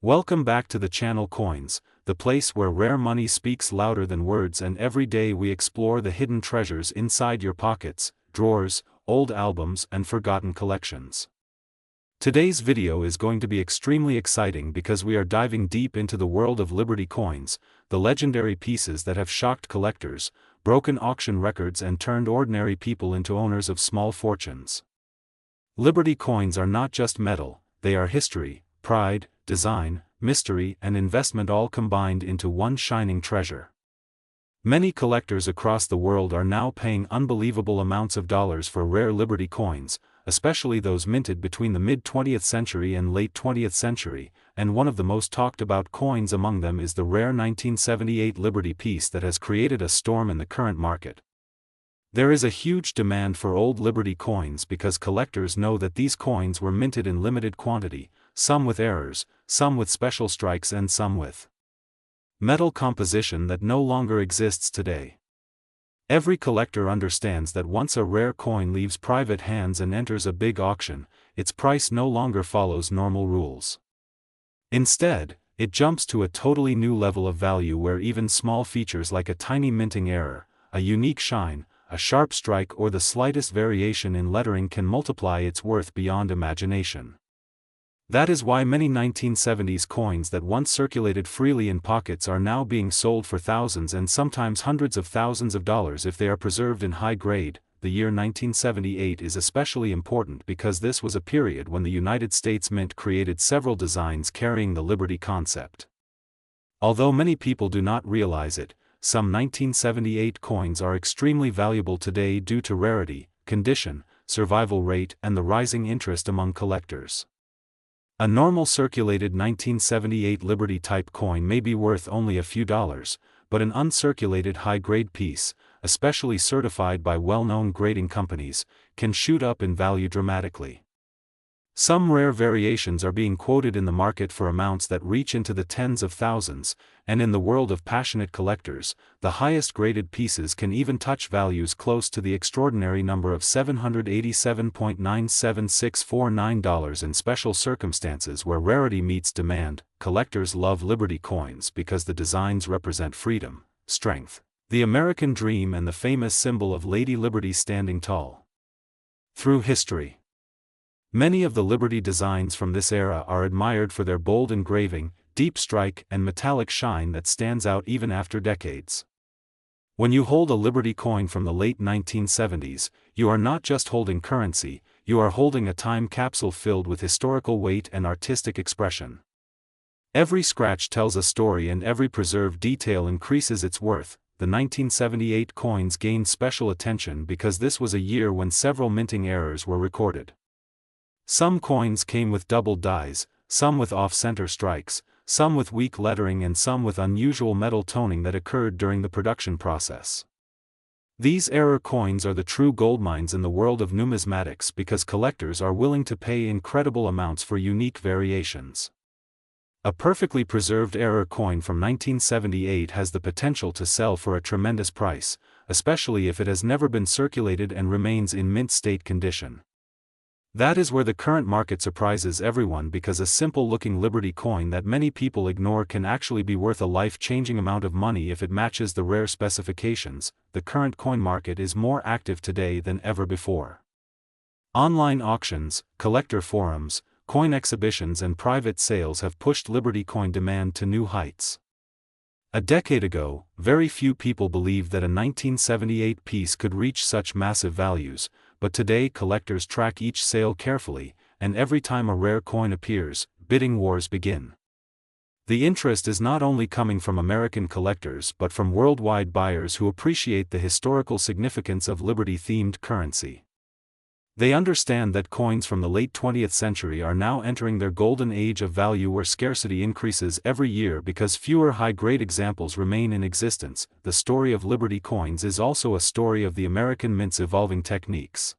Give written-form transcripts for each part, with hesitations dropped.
Welcome back to the channel Coins, the place where rare money speaks louder than words, and every day we explore the hidden treasures inside your pockets, drawers, old albums and forgotten collections. Today's video is going to be extremely exciting because we are diving deep into the world of Liberty coins, the legendary pieces that have shocked collectors, broken auction records and turned ordinary people into owners of small fortunes. Liberty coins are not just metal, they are history, pride, design, mystery and investment all combined into one shining treasure. Many collectors across the world are now paying unbelievable amounts of dollars for rare Liberty coins, especially those minted between the mid-20th century and late 20th century, and one of the most talked about coins among them is the rare 1978 Liberty piece that has created a storm in the current market. There is a huge demand for old Liberty coins because collectors know that these coins were minted in limited quantity, some with errors, some with special strikes and some with metal composition that no longer exists today. Every collector understands that once a rare coin leaves private hands and enters a big auction, its price no longer follows normal rules. Instead, it jumps to a totally new level of value where even small features like a tiny minting error, a unique shine, a sharp strike or the slightest variation in lettering can multiply its worth beyond imagination. That is why many 1970s coins that once circulated freely in pockets are now being sold for thousands and sometimes hundreds of thousands of dollars if they are preserved in high grade. The year 1978 is especially important because this was a period when the United States Mint created several designs carrying the Liberty concept. Although many people do not realize it, some 1978 coins are extremely valuable today due to rarity, condition, survival rate and the rising interest among collectors. A normal circulated 1978 Liberty type coin may be worth only a few dollars, but an uncirculated high-grade piece, especially certified by well-known grading companies, can shoot up in value dramatically. Some rare variations are being quoted in the market for amounts that reach into the tens of thousands, and in the world of passionate collectors, the highest graded pieces can even touch values close to the extraordinary number of $787.97649 in special circumstances where rarity meets demand. Collectors love Liberty coins because the designs represent freedom, strength, the American dream and the famous symbol of Lady Liberty standing tall. Through history, many of the Liberty designs from this era are admired for their bold engraving, deep strike and metallic shine that stands out even after decades. When you hold a Liberty coin from the late 1970s, you are not just holding currency, you are holding a time capsule filled with historical weight and artistic expression. Every scratch tells a story and every preserved detail increases its worth. The 1978 coins gained special attention because this was a year when several minting errors were recorded. Some coins came with doubled dies, some with off-center strikes, some with weak lettering and some with unusual metal toning that occurred during the production process. These error coins are the true goldmines in the world of numismatics because collectors are willing to pay incredible amounts for unique variations. A perfectly preserved error coin from 1978 has the potential to sell for a tremendous price, especially if it has never been circulated and remains in mint state condition. That is where the current market surprises everyone because a simple-looking Liberty coin that many people ignore can actually be worth a life-changing amount of money if it matches the rare specifications. The current coin market is more active today than ever before. Online auctions, collector forums, coin exhibitions and private sales have pushed Liberty coin demand to new heights. A decade ago, very few people believed that a 1978 piece could reach such massive values, but today collectors track each sale carefully, and every time a rare coin appears, bidding wars begin. The interest is not only coming from American collectors but from worldwide buyers who appreciate the historical significance of Liberty-themed currency. They understand that coins from the late 20th century are now entering their golden age of value where scarcity increases every year because fewer high-grade examples remain in existence. The story of Liberty coins is also a story of the American Mint's evolving techniques.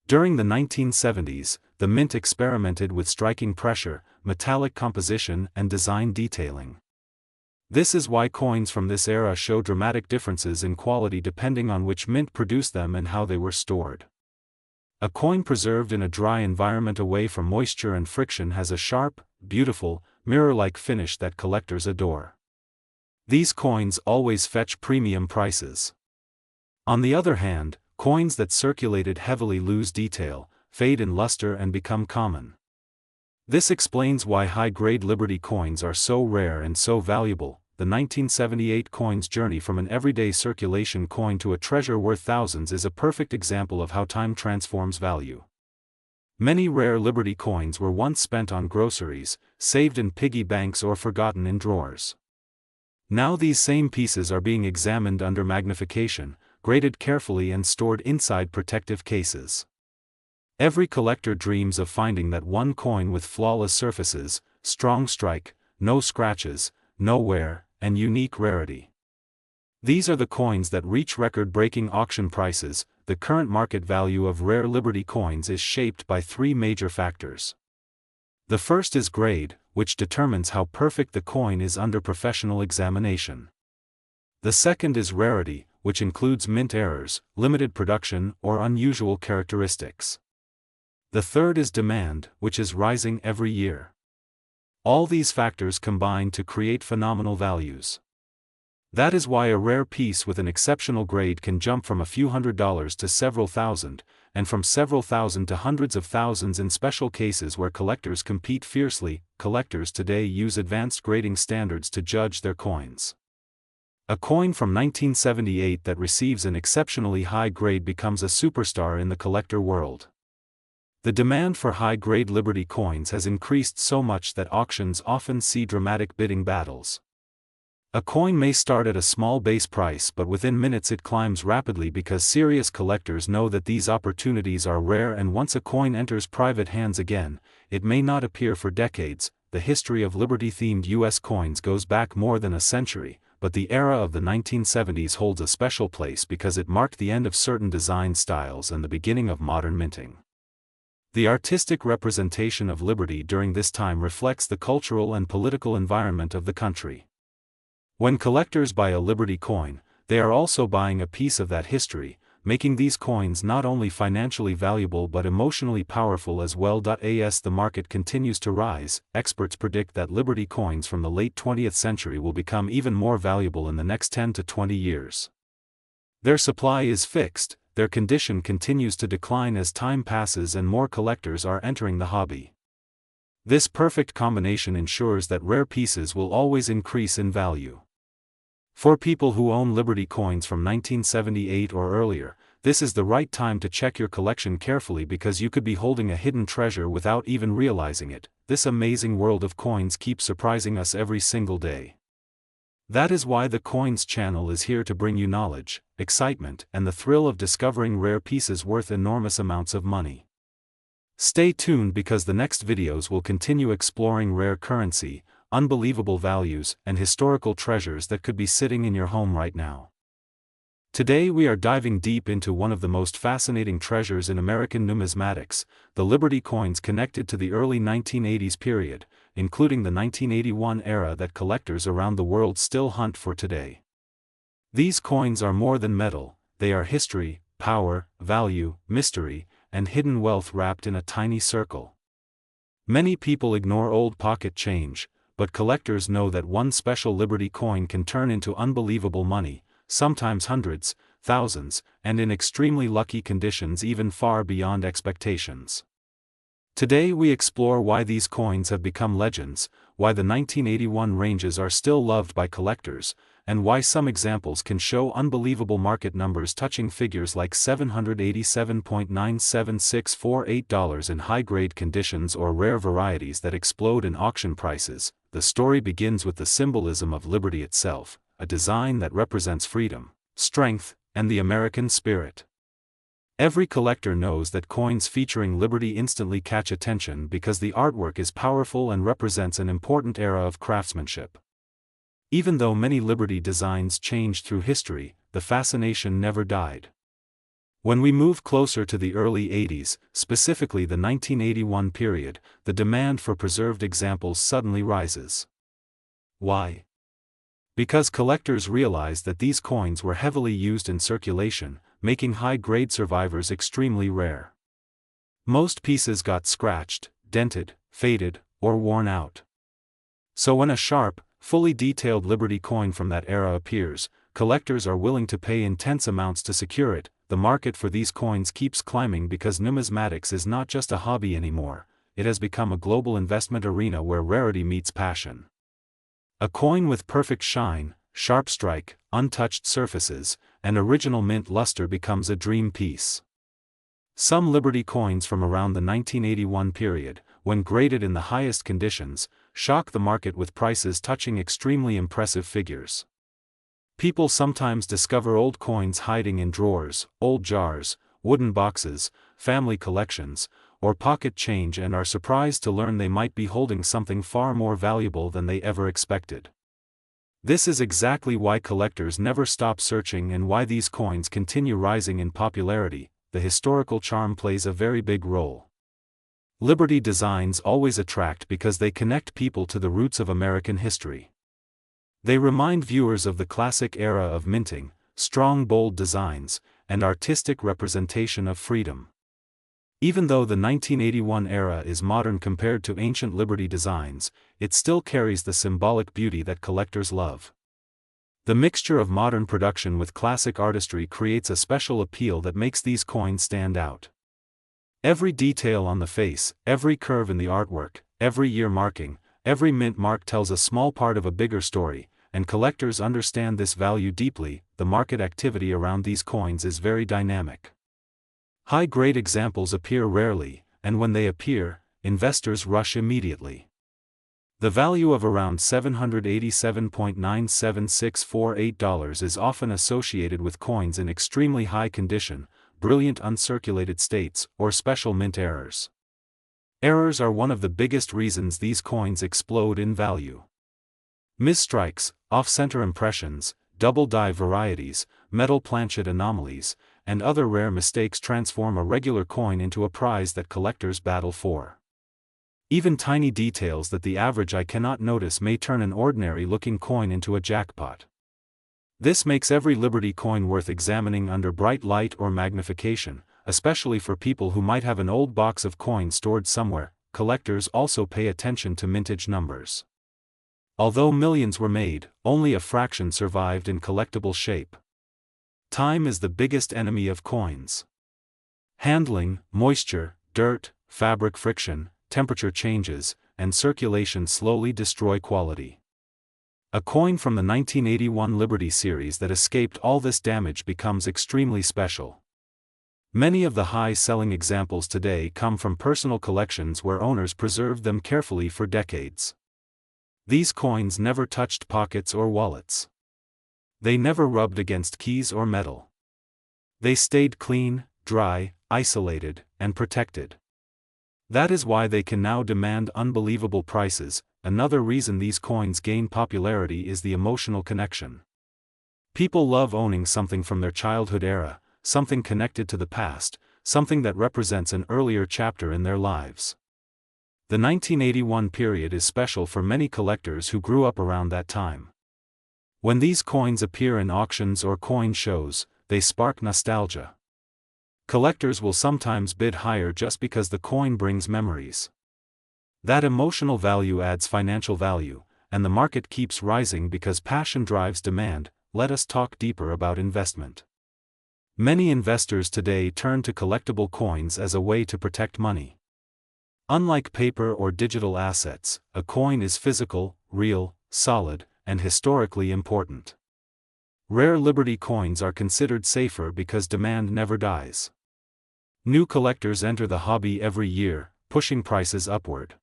During the 1970s, the Mint experimented with striking pressure, metallic composition and design detailing. This is why coins from this era show dramatic differences in quality depending on which mint produced them and how they were stored. A coin preserved in a dry environment away from moisture and friction has a sharp, beautiful, mirror-like finish that collectors adore. These coins always fetch premium prices. On the other hand, coins that circulated heavily lose detail, fade in luster and become common. This explains why high-grade Liberty coins are so rare and so valuable. The 1978 coin's journey from an everyday circulation coin to a treasure worth thousands is a perfect example of how time transforms value. Many rare Liberty coins were once spent on groceries, saved in piggy banks or forgotten in drawers. Now these same pieces are being examined under magnification, graded carefully and stored inside protective cases. Every collector dreams of finding that one coin with flawless surfaces, strong strike, no scratches, no wear, and unique rarity. These are the coins that reach record-breaking auction prices. The current market value of rare Liberty coins is shaped by three major factors. The first is grade, which determines how perfect the coin is under professional examination. The second is rarity, which includes mint errors, limited production, or unusual characteristics. The third is demand, which is rising every year. All these factors combine to create phenomenal values. That is why a rare piece with an exceptional grade can jump from a few $100s to several thousand, and from several thousand to hundreds of thousands in special cases where collectors compete fiercely. Collectors today use advanced grading standards to judge their coins. A coin from 1978 that receives an exceptionally high grade becomes a superstar in the collector world. The demand for high-grade Liberty coins has increased so much that auctions often see dramatic bidding battles. A coin may start at a small base price, but within minutes it climbs rapidly because serious collectors know that these opportunities are rare, and once a coin enters private hands again, it may not appear for decades. The history of Liberty-themed U.S. coins goes back more than a century, but the era of the 1970s holds a special place because it marked the end of certain design styles and the beginning of modern minting. The artistic representation of Liberty during this time reflects the cultural and political environment of the country. When collectors buy a Liberty coin, they are also buying a piece of that history, making these coins not only financially valuable but emotionally powerful as well. As the market continues to rise, experts predict that Liberty coins from the late 20th century will become even more valuable in the next 10 to 20 years. Their supply is fixed. Their condition continues to decline as time passes and more collectors are entering the hobby. This perfect combination ensures that rare pieces will always increase in value. For people who own Liberty coins from 1978 or earlier, this is the right time to check your collection carefully because you could be holding a hidden treasure without even realizing it. This amazing world of coins keeps surprising us every single day. That is why the Coins channel is here to bring you knowledge, excitement, and the thrill of discovering rare pieces worth enormous amounts of money. Stay tuned because the next videos will continue exploring rare currency, unbelievable values, and historical treasures that could be sitting in your home right now. Today we are diving deep into one of the most fascinating treasures in American numismatics, the Liberty coins connected to the early 1980s period, including the 1981 era that collectors around the world still hunt for today. These coins are more than metal, they are history, power, value, mystery, and hidden wealth wrapped in a tiny circle. Many people ignore old pocket change, but collectors know that one special Liberty coin can turn into unbelievable money, sometimes hundreds, thousands, and in extremely lucky conditions even far beyond expectations. Today we explore why these coins have become legends, why the 1981 ranges are still loved by collectors, and why some examples can show unbelievable market numbers touching figures like $787.97648 in high-grade conditions or rare varieties that explode in auction prices. The story begins with the symbolism of Liberty itself, a design that represents freedom, strength, and the American spirit. Every collector knows that coins featuring Liberty instantly catch attention because the artwork is powerful and represents an important era of craftsmanship. Even though many Liberty designs changed through history, the fascination never died. When we move closer to the early 80s, specifically the 1981 period, the demand for preserved examples suddenly rises. Why? Because collectors realized that these coins were heavily used in circulation, making high-grade survivors extremely rare. Most pieces got scratched, dented, faded, or worn out. So when a sharp, fully detailed Liberty coin from that era appears, collectors are willing to pay intense amounts to secure it. The market for these coins keeps climbing because numismatics is not just a hobby anymore, it has become a global investment arena where rarity meets passion. A coin with perfect shine, sharp strike, untouched surfaces, and original mint luster becomes a dream piece. Some Liberty coins from around the 1981 period, when graded in the highest conditions, shock the market with prices touching extremely impressive figures. People sometimes discover old coins hiding in drawers, old jars, wooden boxes, family collections, or pocket change and are surprised to learn they might be holding something far more valuable than they ever expected. This is exactly why collectors never stop searching and why these coins continue rising in popularity. The historical charm plays a very big role. Liberty designs always attract because they connect people to the roots of American history. They remind viewers of the classic era of minting, strong bold designs, and artistic representation of freedom. Even though the 1981 era is modern compared to ancient Liberty designs, it still carries the symbolic beauty that collectors love. The mixture of modern production with classic artistry creates a special appeal that makes these coins stand out. Every detail on the face, every curve in the artwork, every year marking, every mint mark tells a small part of a bigger story, and collectors understand this value deeply. The market activity around these coins is very dynamic. High-grade examples appear rarely, and when they appear, investors rush immediately. The value of around $787.97648 is often associated with coins in extremely high condition, brilliant uncirculated states, or special mint errors. Errors are one of the biggest reasons these coins explode in value. Misstrikes, off-center impressions, double-die varieties, metal planchet anomalies, and other rare mistakes transform a regular coin into a prize that collectors battle for. Even tiny details that the average eye cannot notice may turn an ordinary-looking coin into a jackpot. This makes every Liberty coin worth examining under bright light or magnification, especially for people who might have an old box of coins stored somewhere. Collectors also pay attention to mintage numbers. Although millions were made, only a fraction survived in collectible shape. Time is the biggest enemy of coins. Handling, moisture, dirt, fabric friction, temperature changes, and circulation slowly destroy quality. A coin from the 1981 Liberty series that escaped all this damage becomes extremely special. Many of the high-selling examples today come from personal collections where owners preserved them carefully for decades. These coins never touched pockets or wallets. They never rubbed against keys or metal. They stayed clean, dry, isolated, and protected. That is why they can now demand unbelievable prices. Another reason these coins gain popularity is the emotional connection. People love owning something from their childhood era, something connected to the past, something that represents an earlier chapter in their lives. The 1981 period is special for many collectors who grew up around that time. When these coins appear in auctions or coin shows, they spark nostalgia. Collectors will sometimes bid higher just because the coin brings memories. That emotional value adds financial value, and the market keeps rising because passion drives demand. Let us talk deeper about investment. Many investors today turn to collectible coins as a way to protect money. Unlike paper or digital assets, a coin is physical, real, solid, and historically important. Rare Liberty coins are considered safer because demand never dies. New collectors enter the hobby every year, pushing prices upward.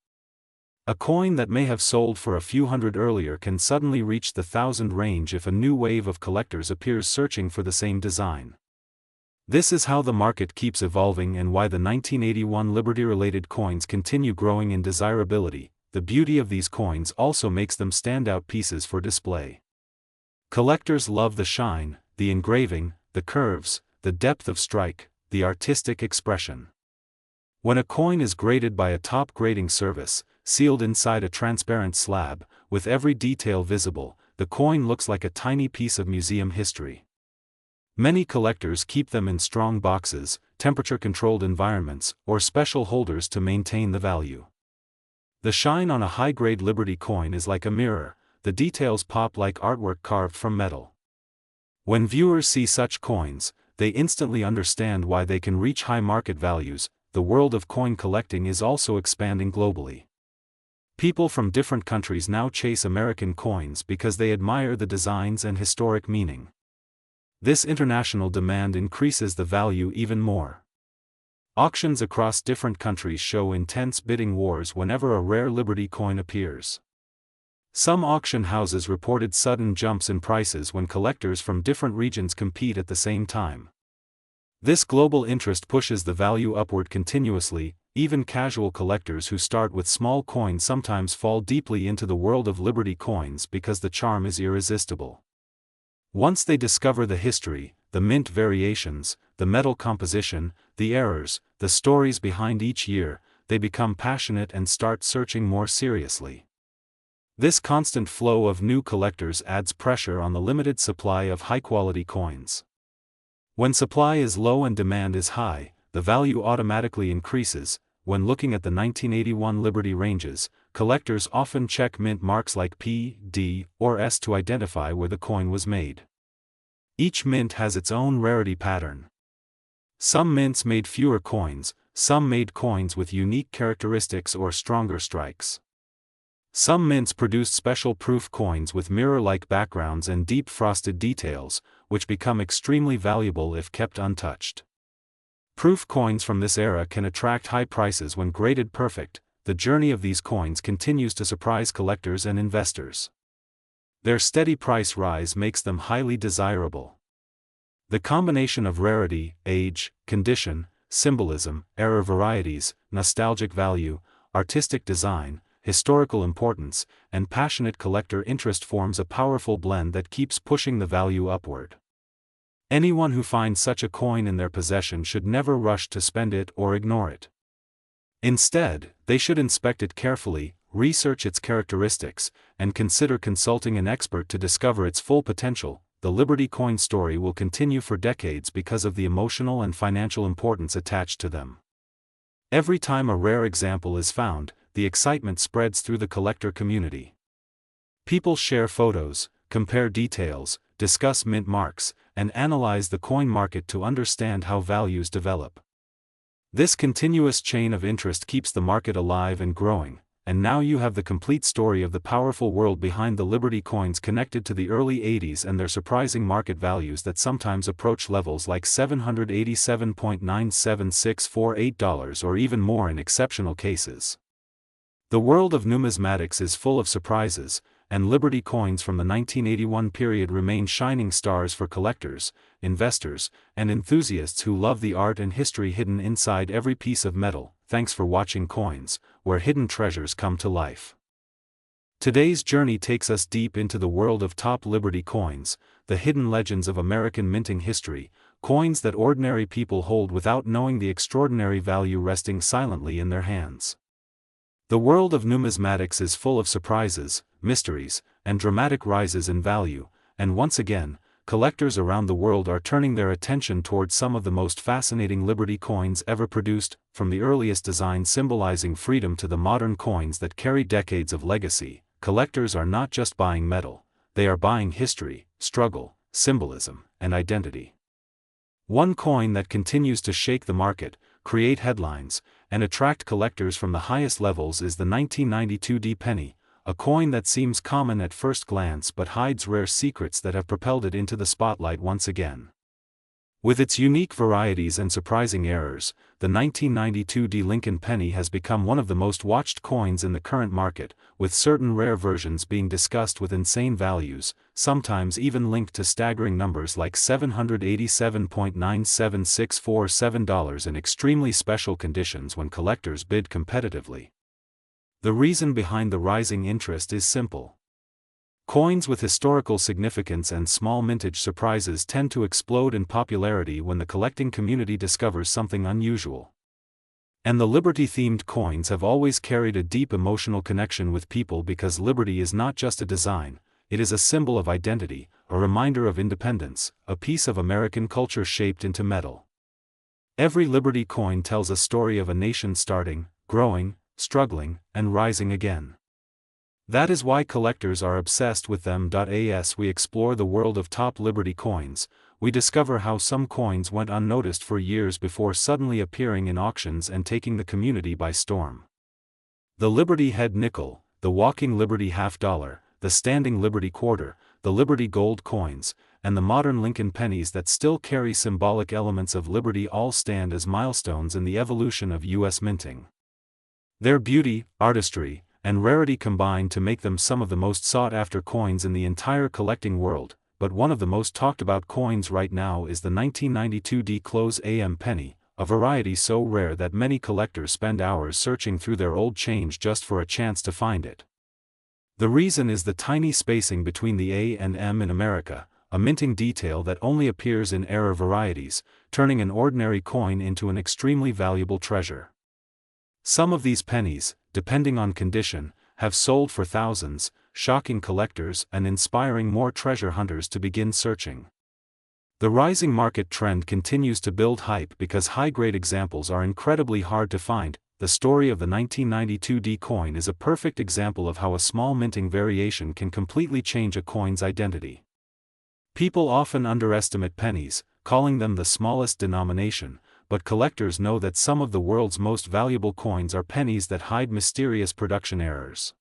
A coin that may have sold for a few hundred earlier can suddenly reach the $1,000 range if a new wave of collectors appears searching for the same design. This is how the market keeps evolving and why the 1981 Liberty-related coins continue growing in desirability. The beauty of these coins also makes them standout pieces for display. Collectors love the shine, the engraving, the curves, the depth of strike, the artistic expression. When a coin is graded by a top grading service, sealed inside a transparent slab, with every detail visible, the coin looks like a tiny piece of museum history. Many collectors keep them in strong boxes, temperature-controlled environments, or special holders to maintain the value. The shine on a high-grade Liberty coin is like a mirror, the details pop like artwork carved from metal. When viewers see such coins, they instantly understand why they can reach high market values. The world of coin collecting is also expanding globally. People from different countries now chase American coins because they admire the designs and historic meaning. This international demand increases the value even more. Auctions across different countries show intense bidding wars whenever a rare Liberty coin appears. Some auction houses reported sudden jumps in prices when collectors from different regions compete at the same time. This global interest pushes the value upward continuously. Even casual collectors who start with small coins sometimes fall deeply into the world of Liberty coins because the charm is irresistible. Once they discover the history, the mint variations, the metal composition, the errors, the stories behind each year, they become passionate and start searching more seriously. This constant flow of new collectors adds pressure on the limited supply of high-quality coins. When supply is low and demand is high, the value automatically increases. When looking at the 1981 Liberty ranges, collectors often check mint marks like P, D, or S to identify where the coin was made. Each mint has its own rarity pattern. Some mints made fewer coins, some made coins with unique characteristics or stronger strikes. Some mints produced special proof coins with mirror-like backgrounds and deep frosted details, which become extremely valuable if kept untouched. Proof coins from this era can attract high prices when graded perfect. The journey of these coins continues to surprise collectors and investors. Their steady price rise makes them highly desirable. The combination of rarity, age, condition, symbolism, error varieties, nostalgic value, artistic design, historical importance, and passionate collector interest forms a powerful blend that keeps pushing the value upward. Anyone who finds such a coin in their possession should never rush to spend it or ignore it. Instead, they should inspect it carefully, research its characteristics, and consider consulting an expert to discover its full potential. The Liberty coin story will continue for decades because of the emotional and financial importance attached to them. Every time a rare example is found, the excitement spreads through the collector community. People share photos, compare details, discuss mint marks, and analyze the coin market to understand how values develop. This continuous chain of interest keeps the market alive and growing, and now you have the complete story of the powerful world behind the Liberty coins connected to the early 80s and their surprising market values that sometimes approach levels like $787.97648 or even more in exceptional cases. The world of numismatics is full of surprises, and Liberty coins from the 1981 period remain shining stars for collectors, investors, and enthusiasts who love the art and history hidden inside every piece of metal. Thanks for watching Coins, where hidden treasures come to life. Today's journey takes us deep into the world of top Liberty coins, the hidden legends of American minting history, coins that ordinary people hold without knowing the extraordinary value resting silently in their hands. The world of numismatics is full of surprises, mysteries, and dramatic rises in value, and once again, collectors around the world are turning their attention towards some of the most fascinating Liberty coins ever produced, from the earliest designs symbolizing freedom to the modern coins that carry decades of legacy. Collectors are not just buying metal, they are buying history, struggle, symbolism, and identity. One coin that continues to shake the market, create headlines, and attract collectors from the highest levels is the 1992 D penny, a coin that seems common at first glance but hides rare secrets that have propelled it into the spotlight once again. With its unique varieties and surprising errors, the 1992 D Lincoln penny has become one of the most watched coins in the current market, with certain rare versions being discussed with insane values, sometimes even linked to staggering numbers like $787.97647 in extremely special conditions when collectors bid competitively. The reason behind the rising interest is simple. Coins with historical significance and small mintage surprises tend to explode in popularity when the collecting community discovers something unusual. And the Liberty-themed coins have always carried a deep emotional connection with people because Liberty is not just a design, it is a symbol of identity, a reminder of independence, a piece of American culture shaped into metal. Every Liberty coin tells a story of a nation starting, growing, struggling, and rising again. That is why collectors are obsessed with them. As we explore the world of top Liberty coins, we discover how some coins went unnoticed for years before suddenly appearing in auctions and taking the community by storm. The Liberty Head Nickel, the Walking Liberty Half Dollar, the Standing Liberty Quarter, the Liberty Gold coins, and the modern Lincoln pennies that still carry symbolic elements of liberty all stand as milestones in the evolution of U.S. minting. Their beauty, artistry, and rarity combine to make them some of the most sought-after coins in the entire collecting world, but one of the most talked-about coins right now is the 1992 D-Close AM penny, a variety so rare that many collectors spend hours searching through their old change just for a chance to find it. The reason is the tiny spacing between the A and M in America, a minting detail that only appears in rarer varieties, turning an ordinary coin into an extremely valuable treasure. Some of these pennies, depending on condition, have sold for thousands, shocking collectors and inspiring more treasure hunters to begin searching. The rising market trend continues to build hype because high-grade examples are incredibly hard to find. The story of the 1992 D coin is a perfect example of how a small minting variation can completely change a coin's identity. People often underestimate pennies, calling them the smallest denomination, but collectors know that some of the world's most valuable coins are pennies that hide mysterious production errors.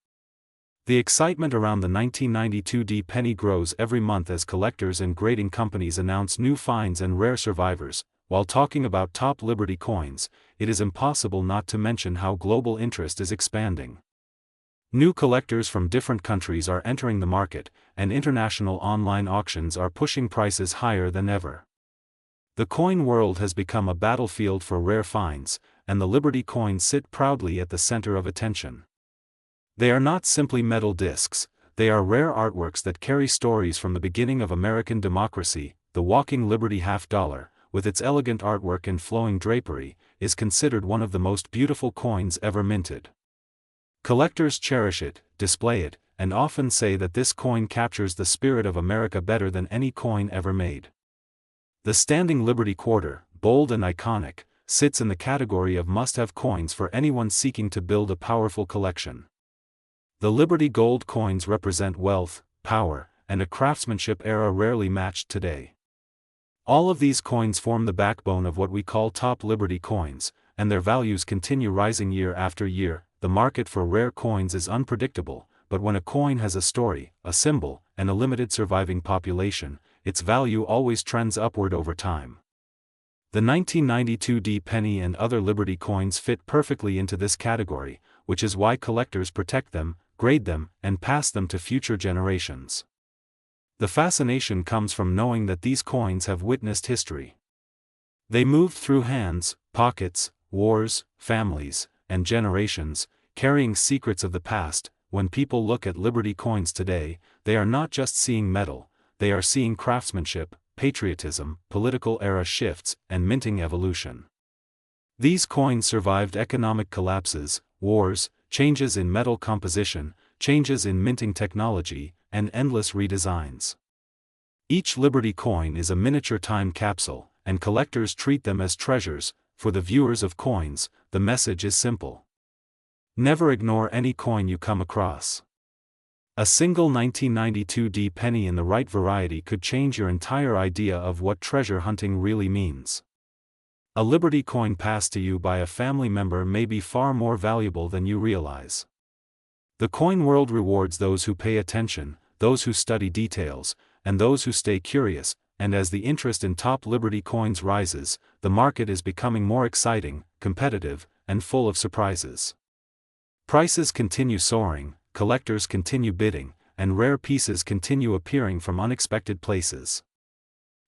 The excitement around the 1992 D penny grows every month as collectors and grading companies announce new finds and rare survivors. While talking about top Liberty coins, it is impossible not to mention how global interest is expanding. New collectors from different countries are entering the market, and international online auctions are pushing prices higher than ever. The coin world has become a battlefield for rare finds, and the Liberty coins sit proudly at the center of attention. They are not simply metal discs, they are rare artworks that carry stories from the beginning of American democracy. The Walking Liberty Half Dollar, with its elegant artwork and flowing drapery, is considered one of the most beautiful coins ever minted. Collectors cherish it, display it, and often say that this coin captures the spirit of America better than any coin ever made. The Standing Liberty Quarter, bold and iconic, sits in the category of must-have coins for anyone seeking to build a powerful collection. The Liberty Gold coins represent wealth, power, and a craftsmanship era rarely matched today. All of these coins form the backbone of what we call top Liberty coins, and their values continue rising year after year. The market for rare coins is unpredictable, but when a coin has a story, a symbol, and a limited surviving population, its value always trends upward over time. The 1992 D penny and other Liberty coins fit perfectly into this category, which is why collectors protect them, grade them, and pass them to future generations. The fascination comes from knowing that these coins have witnessed history. They moved through hands, pockets, wars, families, and generations, carrying secrets of the past. When people look at Liberty coins today, they are not just seeing metal, they are seeing craftsmanship, patriotism, political era shifts, and minting evolution. These coins survived economic collapses, wars, changes in metal composition, changes in minting technology, and endless redesigns. Each Liberty coin is a miniature time capsule, and collectors treat them as treasures. For the viewers of coins, the message is simple. Never ignore any coin you come across. A single 1992 D penny in the right variety could change your entire idea of what treasure hunting really means. A Liberty coin passed to you by a family member may be far more valuable than you realize. The coin world rewards those who pay attention, those who study details, and those who stay curious, and as the interest in top Liberty coins rises, the market is becoming more exciting, competitive, and full of surprises. Prices continue soaring, collectors continue bidding, and rare pieces continue appearing from unexpected places.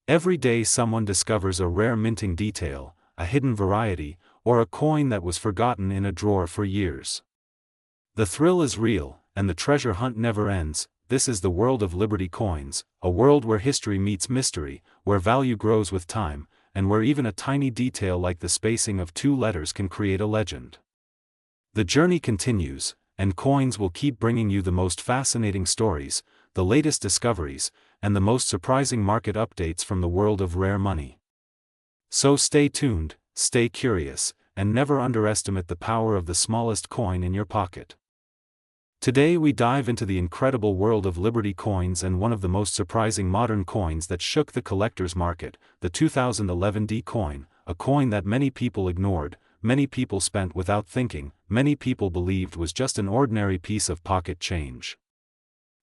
Every day someone discovers a rare minting detail, a hidden variety, or a coin that was forgotten in a drawer for years. The thrill is real, and the treasure hunt never ends. This is the world of Liberty coins, a world where history meets mystery, where value grows with time, and where even a tiny detail like the spacing of two letters can create a legend. The journey continues, and coins will keep bringing you the most fascinating stories, the latest discoveries, and the most surprising market updates from the world of rare money. So stay tuned, stay curious, and never underestimate the power of the smallest coin in your pocket. Today we dive into the incredible world of Liberty coins and one of the most surprising modern coins that shook the collector's market, the 2011 D coin, a coin that many people ignored, many people spent without thinking, many people believed was just an ordinary piece of pocket change.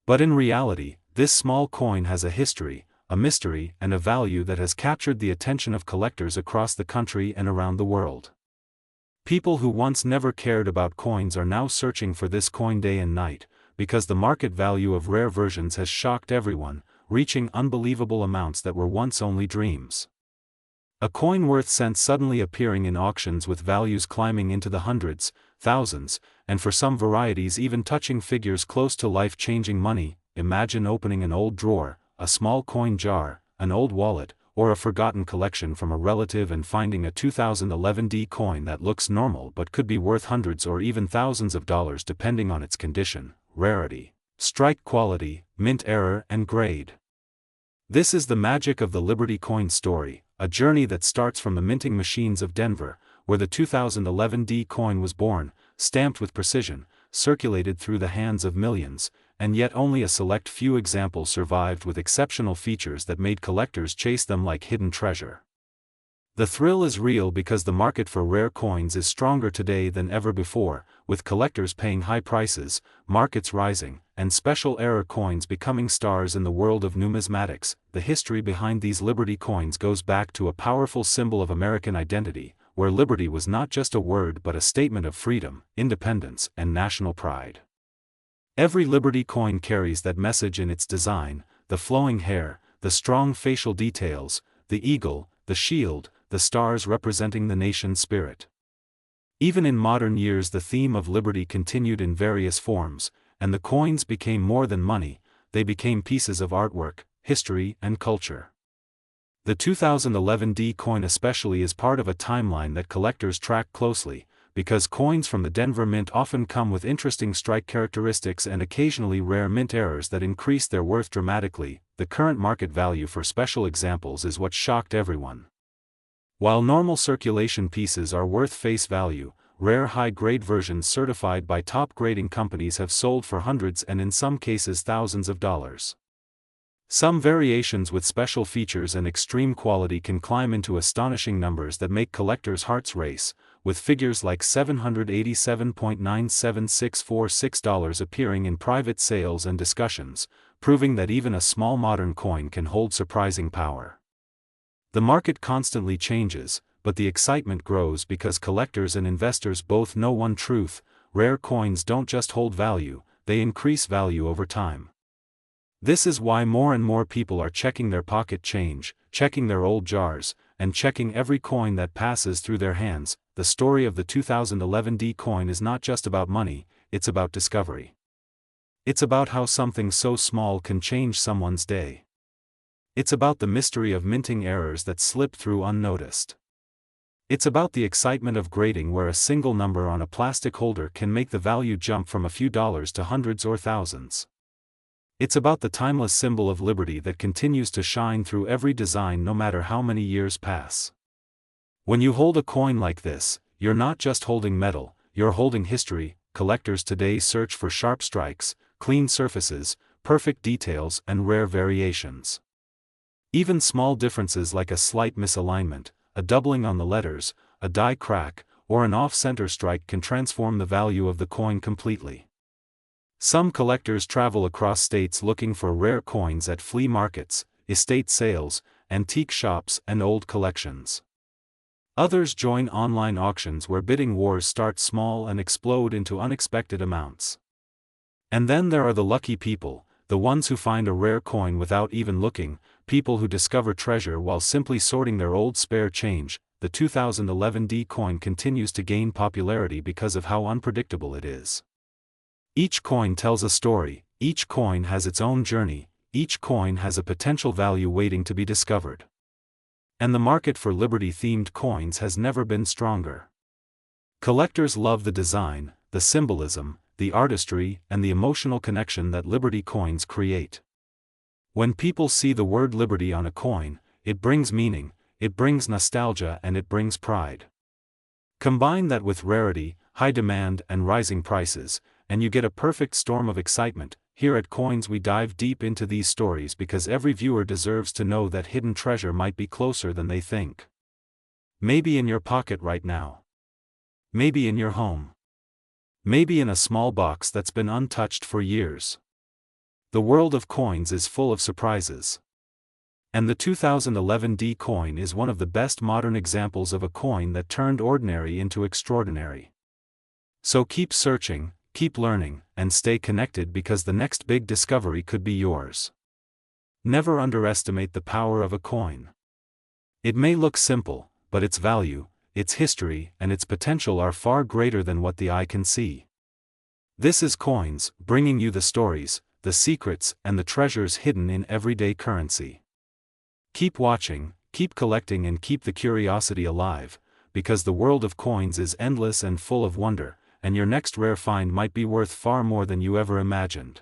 But in reality, this small coin has a history, a mystery, and a value that has captured the attention of collectors across the country and around the world. People who once never cared about coins are now searching for this coin day and night, because the market value of rare versions has shocked everyone, reaching unbelievable amounts that were once only dreams. A coin worth cents suddenly appearing in auctions with values climbing into the hundreds, thousands, and for some varieties even touching figures close to life-changing money. Imagine opening an old drawer, a small coin jar, an old wallet, or a forgotten collection from a relative and finding a 2011 D coin that looks normal but could be worth hundreds or even thousands of dollars depending on its condition, rarity, strike quality, mint error, and grade. This is the magic of the Liberty coin story, a journey that starts from the minting machines of Denver, where the 2011 D coin was born, stamped with precision, circulated through the hands of millions, and yet only a select few examples survived with exceptional features that made collectors chase them like hidden treasure. The thrill is real because the market for rare coins is stronger today than ever before, with collectors paying high prices, markets rising, and special error coins becoming stars in the world of numismatics. The history behind these Liberty coins goes back to a powerful symbol of American identity, where liberty was not just a word but a statement of freedom, independence, and national pride. Every Liberty coin carries that message in its design: the flowing hair, the strong facial details, the eagle, the shield, the stars representing the nation's spirit. Even in modern years the theme of liberty continued in various forms, and the coins became more than money, they became pieces of artwork, history, and culture. The 2011 D coin especially is part of a timeline that collectors track closely, because coins from the Denver Mint often come with interesting strike characteristics and occasionally rare mint errors that increase their worth dramatically. The current market value for special examples is what shocked everyone. While normal circulation pieces are worth face value, rare high-grade versions certified by top grading companies have sold for hundreds and in some cases thousands of dollars. Some variations with special features and extreme quality can climb into astonishing numbers that make collectors' hearts race, with figures like $787.97646 appearing in private sales and discussions, proving that even a small modern coin can hold surprising power. The market constantly changes, but the excitement grows because collectors and investors both know one truth: rare coins don't just hold value, they increase value over time. This is why more and more people are checking their pocket change, checking their old jars, and checking every coin that passes through their hands. The story of the 2011 D coin is not just about money, it's about discovery. It's about how something so small can change someone's day. It's about the mystery of minting errors that slip through unnoticed. It's about the excitement of grading, where a single number on a plastic holder can make the value jump from a few dollars to hundreds or thousands. It's about the timeless symbol of liberty that continues to shine through every design no matter how many years pass. When you hold a coin like this, you're not just holding metal, you're holding history. Collectors today search for sharp strikes, clean surfaces, perfect details, and rare variations. Even small differences like a slight misalignment, a doubling on the letters, a die crack, or an off-center strike can transform the value of the coin completely. Some collectors travel across states looking for rare coins at flea markets, estate sales, antique shops, and old collections. Others join online auctions where bidding wars start small and explode into unexpected amounts. And then there are the lucky people, the ones who find a rare coin without even looking, people who discover treasure while simply sorting their old spare change. The 2011 D coin continues to gain popularity because of how unpredictable it is. Each coin tells a story, each coin has its own journey, each coin has a potential value waiting to be discovered. And the market for Liberty-themed coins has never been stronger. Collectors love the design, the symbolism, the artistry, and the emotional connection that Liberty coins create. When people see the word Liberty on a coin, it brings meaning, it brings nostalgia, and it brings pride. Combine that with rarity, high demand, and rising prices, and you get a perfect storm of excitement. Here at Coins we dive deep into these stories because every viewer deserves to know that hidden treasure might be closer than they think. Maybe in your pocket right now. Maybe in your home. Maybe in a small box that's been untouched for years. The world of coins is full of surprises. And the 2011 D coin is one of the best modern examples of a coin that turned ordinary into extraordinary. So keep searching, keep learning, and stay connected because the next big discovery could be yours. Never underestimate the power of a coin. It may look simple, but its value, its history, and its potential are far greater than what the eye can see. This is Coins, bringing you the stories, the secrets, and the treasures hidden in everyday currency. Keep watching, keep collecting, and keep the curiosity alive, because the world of coins is endless and full of wonder, and your next rare find might be worth far more than you ever imagined.